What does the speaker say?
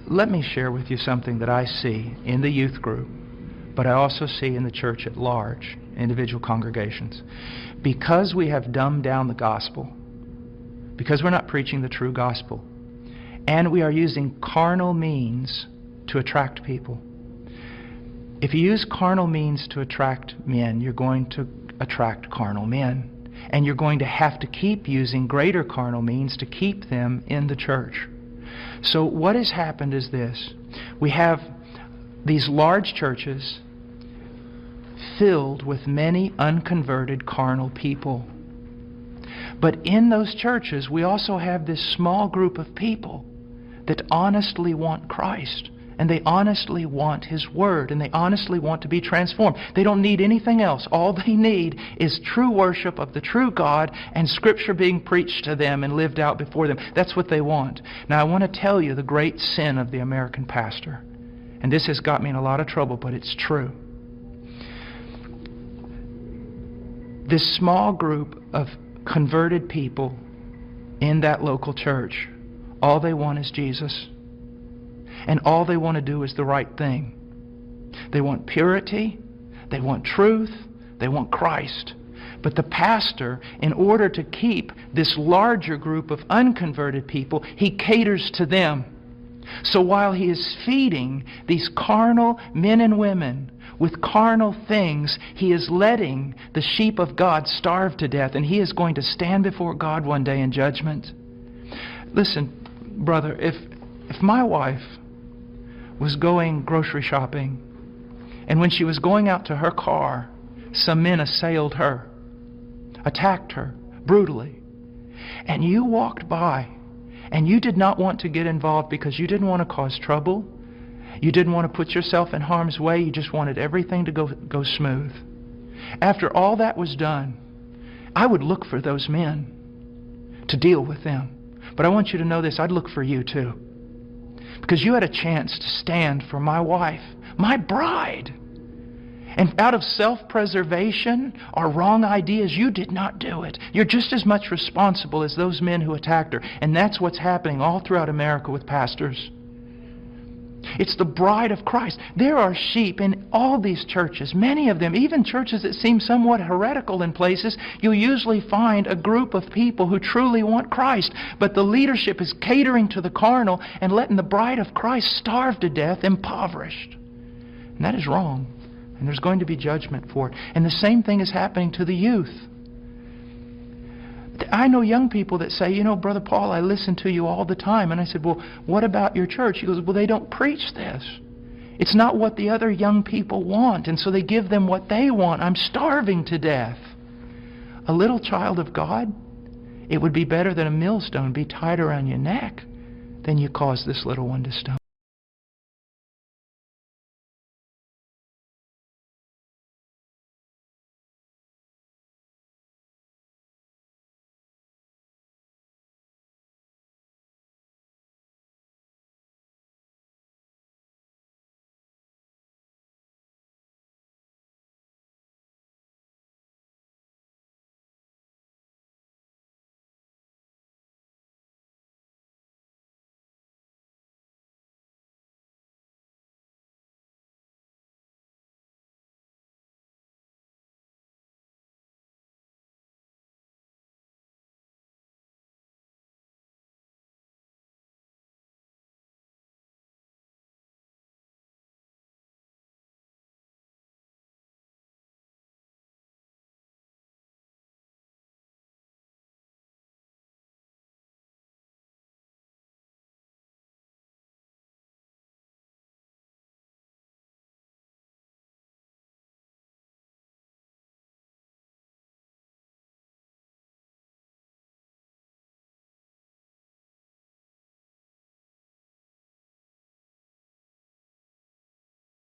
Let me share with you something that I see in the youth group, but I also see in the church at large, individual congregations. Because we have dumbed down the gospel, because we're not preaching the true gospel, and we are using carnal means to attract people. If you use carnal means to attract men, you're going to attract carnal men. And you're going to have to keep using greater carnal means to keep them in the church. So what has happened is this. We have these large churches filled with many unconverted carnal people. But in those churches, we also have this small group of people that honestly want Christ. And they honestly want His Word, and they honestly want to be transformed. They don't need anything else. All they need is true worship of the true God and Scripture being preached to them and lived out before them. That's what they want. Now, I want to tell you the great sin of the American pastor. And this has got me in a lot of trouble, but it's true. This small group of converted people in that local church, all they want is Jesus. And all they want to do is the right thing. They want purity, they want truth, they want Christ. But the pastor, in order to keep this larger group of unconverted people, he caters to them. So while he is feeding these carnal men and women with carnal things, he is letting the sheep of God starve to death, and he is going to stand before God one day in judgment. Listen, brother, if my wife was going grocery shopping, and when she was going out to her car, some men assailed her, attacked her brutally, and you walked by, and you did not want to get involved because you didn't want to cause trouble, you didn't want to put yourself in harm's way, you just wanted everything to go smooth. After all that was done, I would look for those men to deal with them. But I want you to know this, I'd look for you too. Because you had a chance to stand for my wife, my bride. And out of self-preservation or wrong ideas, you did not do it. You're just as much responsible as those men who attacked her. And that's what's happening all throughout America with pastors. It's the bride of Christ. There are sheep in all these churches, many of them, even churches that seem somewhat heretical in places. You'll usually find a group of people who truly want Christ, but the leadership is catering to the carnal and letting the bride of Christ starve to death, impoverished. And that is wrong, and there's going to be judgment for it. And the same thing is happening to the youth. I know young people that say, you know, Brother Paul, I listen to you all the time. And I said, well, what about your church? He goes, well, they don't preach this. It's not what the other young people want. And so they give them what they want. I'm starving to death. A little child of God, it would be better that a millstone be tied around your neck than you cause this little one to stumble.